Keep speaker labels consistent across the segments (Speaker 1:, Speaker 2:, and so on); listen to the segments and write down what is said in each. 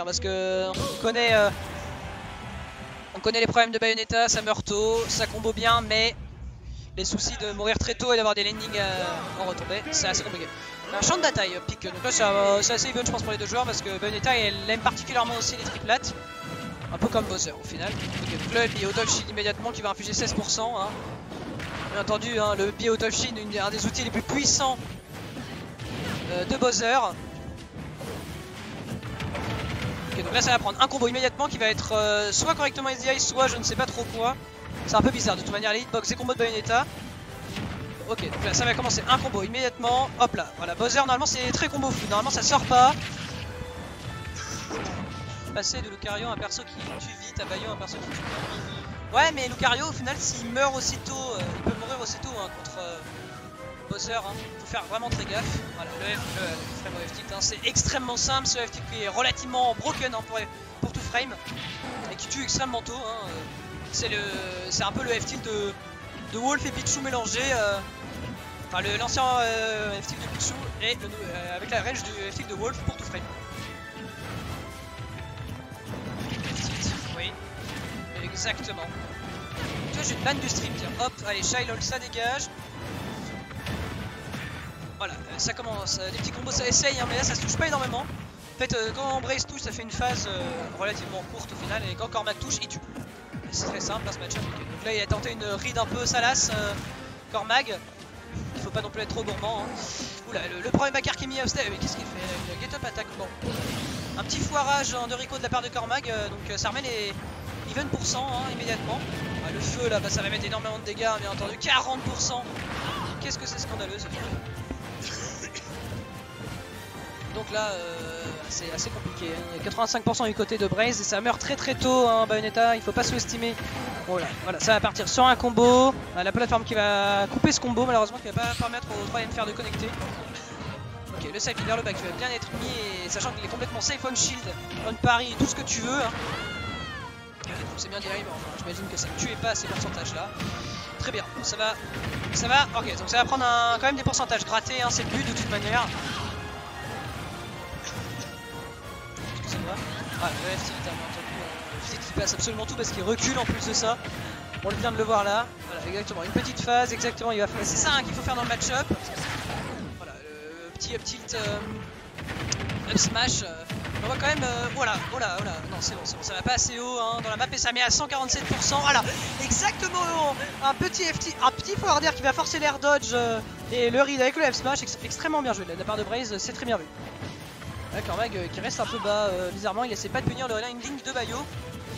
Speaker 1: Parce que on connaît les problèmes de Bayonetta, ça meurt tôt, ça combo bien, mais les soucis de mourir très tôt et d'avoir des landings en retombée, c'est assez compliqué. Un champ de bataille, pique, donc là c'est assez even je pense pour les deux joueurs parce que Bayonetta elle aime particulièrement aussi les triplates. Un peu comme Bowser au final. Donc là il y a Auto Shield immédiatement qui va infuser 16%. Hein. Bien entendu hein, le Bio Auto Shield, un des outils les plus puissants de Bowser. Okay, donc là ça va prendre un combo immédiatement qui va être soit correctement SDI, soit je ne sais pas trop quoi. C'est un peu bizarre de toute manière les hitbox et combos de Bayonetta. Ok, donc là ça va commencer un combo immédiatement. Hop là, voilà, Bowser normalement c'est très combo fou, normalement ça sort pas. Passer de Lucario à un perso qui tue vite à Bayo un perso qui tue pas. Ouais mais Lucario au final s'il meurt aussitôt, il peut mourir aussitôt hein, contre Bowser, hein. Faut faire vraiment très gaffe. Voilà, le frame au F-tilt, hein. C'est extrêmement simple ce F-tilt qui est relativement broken hein, pour tout frame et qui tue extrêmement tôt. Hein. C'est un peu le F-tilt de Wolf et Pichu mélangé. Enfin l'ancien F-tilt de Pichu et avec la range du F-tilt de Wolf pour tout frame. Oui, exactement. Tu vois j'ai une banne du stream, tiens. Hop, allez Shylol ça dégage. Voilà, ça commence, des petits combos ça essaye hein, mais là ça se touche pas énormément. En fait quand Brace touche ça fait une phase relativement courte au final et quand Cormac touche il tue. C'est très simple hein, ce match-up. Okay. Donc là il a tenté une read un peu salace Cormag. Il faut pas non plus être trop gourmand hein. Oula le premier backer qui est mis à mais qu'est-ce qu'il fait? Le get up attaque. Bon. Un petit foirage en Dorico de la part de Cormag, donc ça remet les even % hein, immédiatement. Ah, le feu là bah, ça va mettre énormément de dégâts bien entendu. 40%. Qu'est-ce que c'est scandaleux ce truc. Donc là c'est assez compliqué, hein. 85% du côté de Brace et ça meurt très tôt hein, Bayonetta, il faut pas sous-estimer. Bon là, voilà, ça va partir sur un combo, la plateforme qui va couper ce combo malheureusement qui va pas permettre au troisième fer de connecter. Ok, le side vers le back qui va bien être mis et sachant qu'il est complètement safe on shield, on parry, tout ce que tu veux. Hein. C'est bien direct, mais enfin j'imagine que ça ne tuait pas ces pourcentages là. Très bien, ça va, ok donc ça va prendre quand même des pourcentages grattés, hein, c'est le but de toute manière. Ah, le F-tilt, bien entendu, le F-tilt qui passe absolument tout parce qu'il recule en plus de ça. On vient de le voir là. Voilà, exactement, une petite phase, exactement. Il va faire. C'est ça hein, qu'il faut faire dans le match-up. Voilà, le petit up-tilt, up smash. On voit quand même. Voilà, oh là, non, c'est bon, ça va pas assez haut hein, dans la map et ça met à 147%. Voilà, exactement, un petit F-tilt, un petit forward air qui va forcer l'air dodge et le read avec le F-smash. Extrêmement bien joué de la part de Brace, c'est très bien vu. Cormag qui reste un peu bas, bizarrement il essaie pas de punir le landing de Bayo.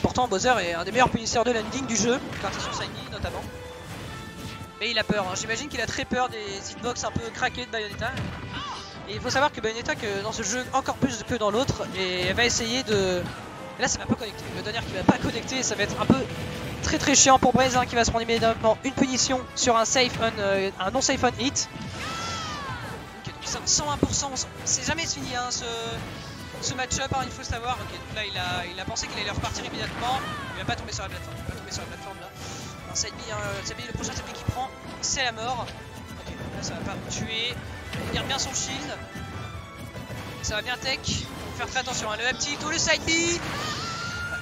Speaker 1: Pourtant Bowser est un des meilleurs punisseurs de landing du jeu, quand il est sur Shiny notamment. Mais il a peur, hein. J'imagine qu'il a très peur des hitbox un peu craqués de Bayonetta. Et il faut savoir que Bayonetta, que dans ce jeu encore plus que dans l'autre, et elle va essayer de... Et là ça va pas connecter, le dernier qui va pas connecter, ça va être un peu très chiant pour Brace hein, qui va se prendre immédiatement une punition sur un non safe on hit. 101%, c'est jamais fini hein, ce match-up, hein, il faut savoir. Ok, donc là il a pensé qu'il allait repartir immédiatement. Il va pas tomber sur la plateforme, là. Un side B, le prochain side B qu'il prend, c'est la mort. Ok, donc là ça va pas tuer. Il garde bien son shield. Ça va bien tech. Faut faire très attention, hein, le up tilt ou le side B.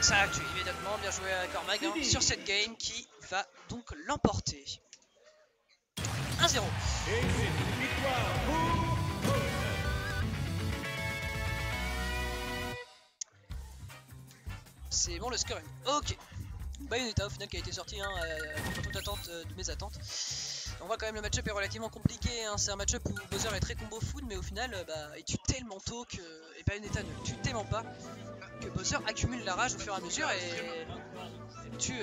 Speaker 1: Ça a tué immédiatement, bien joué à Cormag hein, sur cette game qui va donc l'emporter. 1-0. C'est bon le scoring. Ok. Bayonetta au final qui a été sorti hein, contre toute attente de mes attentes. On voit quand même le match-up est relativement compliqué. Hein. C'est un match-up où Bowser est très combo food, mais au final il tue tellement tôt que. Et Bayonetta ne tue tellement pas que Bowser accumule la rage au fur et à mesure et tue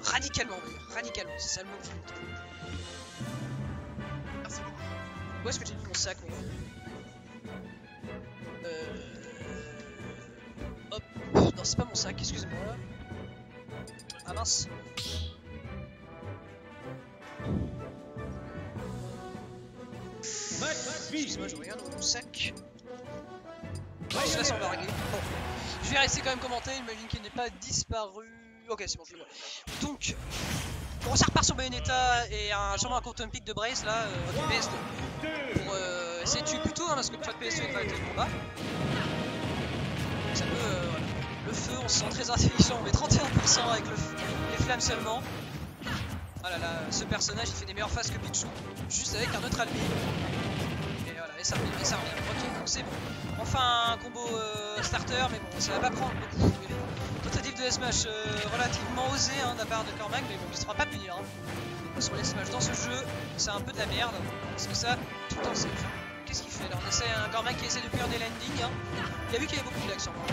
Speaker 1: radicalement. Radicalement, c'est ça le mot. Où est-ce que j'ai mis mon sac moi? Hop, non c'est pas mon sac, excusez-moi. Ah mince. Excusez-moi, je regarde dans mon sac. Oh, ça semble largué. Bon, je vais rester quand même commenter, j'imagine qu'il n'est pas disparu. Ok, c'est bon, je le vois. Donc, on repart sur Bayonetta et sûrement un quantum pick de Brace là, PS2. Pour essayer de tuer plus tôt, hein, parce que le chat PS2 va être le combat. Donc ça peut, voilà. Le feu, on se sent très intelligent, on met 31% avec les flammes seulement. Ah là là, ce personnage il fait des meilleures phases que Pichu, juste avec un neutral build. Et voilà, et ça revient, ok, donc c'est bon. Enfin un combo starter, mais bon, ça va pas prendre beaucoup. Tentative de smash relativement osé hein, de la part de Cormac, mais bon, il se fera pas punir. Hein. Sur les smash dans ce jeu, c'est un peu de la merde, parce que ça, tout le temps c'est... Qu'est-ce qu'il fait là? On essaie un Cormac qui essaie de perdre des landings. Hein. Il a vu qu'il y avait beaucoup de lags sur moi.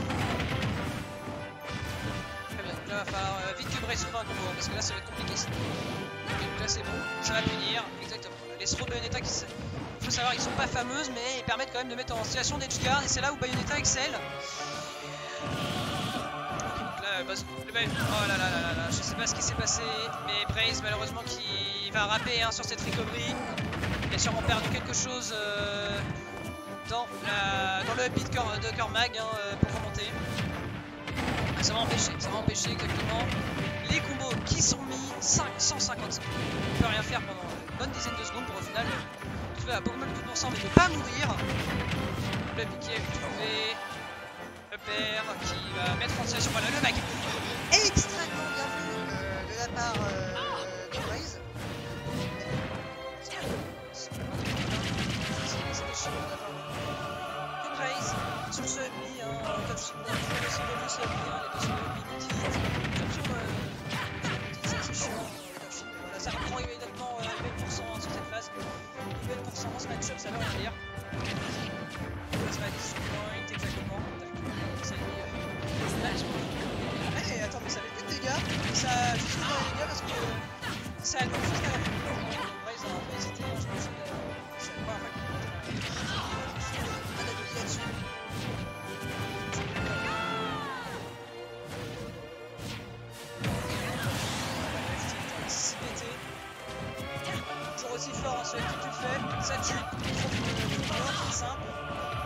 Speaker 1: Très bien, donc là il va falloir vite que Brace trouve un combo, hein, parce que là ça va être compliqué. Ok, donc là c'est bon, ça va punir, exactement. Les throws Bayonetta qui... Il faut savoir, ils sont pas fameuses, mais ils permettent quand même de mettre en situation d'edgeguard, et c'est là où Bayonetta excelle. Le oh là là là là là, je sais pas ce qui s'est passé, mais Brace malheureusement qui va rapper hein, sur cette recovery. Il a sûrement perdu quelque chose dans le beat de Cormac hein, pour remonter. Ça va empêcher exactement les combos qui sont mis 155. On peut rien faire pendant une bonne dizaine de secondes pour au final trouver à beaucoup de pourcents mais ne pas mourir. Le piqué trouvé. Le père qui va mettre en situation, voilà le back extrêmement bien vu de la part de Brace. C'était chiant d'avoir de Brace sur ce mi, comme je sais c'est chiant, voilà, ça reprend immédiatement 20% sur cette phase, 20% dans ce match-up, ça veut rien dire. Ça va être point exactement. Hey, attends, mais ça fait plus de dégâts, et ça justifie pas les dégâts parce que ça a le même jusqu'à la fin. Ouais, ils ont un peu hésité, je pense que je sais pas, pas d'atelier là-dessus. Toujours aussi fort hein, sur les trucs que tu fais, ça tue, c'est simple,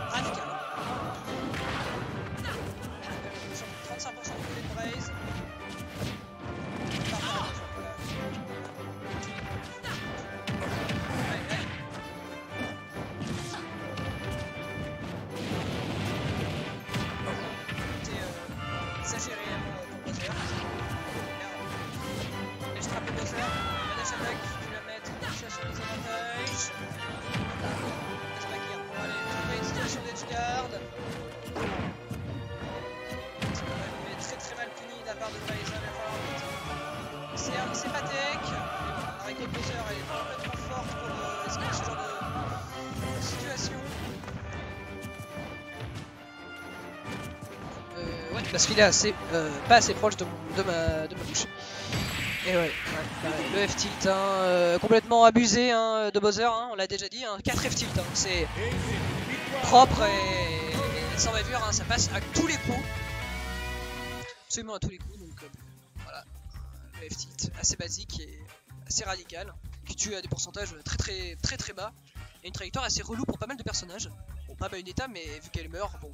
Speaker 1: radical. 35% de côté de Brace. Exagéré pour Bowser. Et je trappe le Bowser. La dash attack, tu la mettre, chercher les avantages. Allez, trouver une situation d'edgeguard. Très mal puni de la part de Brace, c'est pas tech, la récolte Bowser elle est complètement forte pour esquiver ce genre de situation. Ouais, parce qu'il est assez, pas assez proche de ma bouche. Et ouais, le F-tilt hein, complètement abusé hein, de Bowser, hein, on l'a déjà dit, hein, 4 F-tilt, hein, c'est propre et sans bavure, hein, ça passe à tous les coups. Absolument à tous les coups, donc voilà, le F-tilt assez basique et assez radical, qui tue à des pourcentages très bas, et une trajectoire assez relou pour pas mal de personnages. Bon, pas Bayonetta, mais vu qu'elle meurt, bon,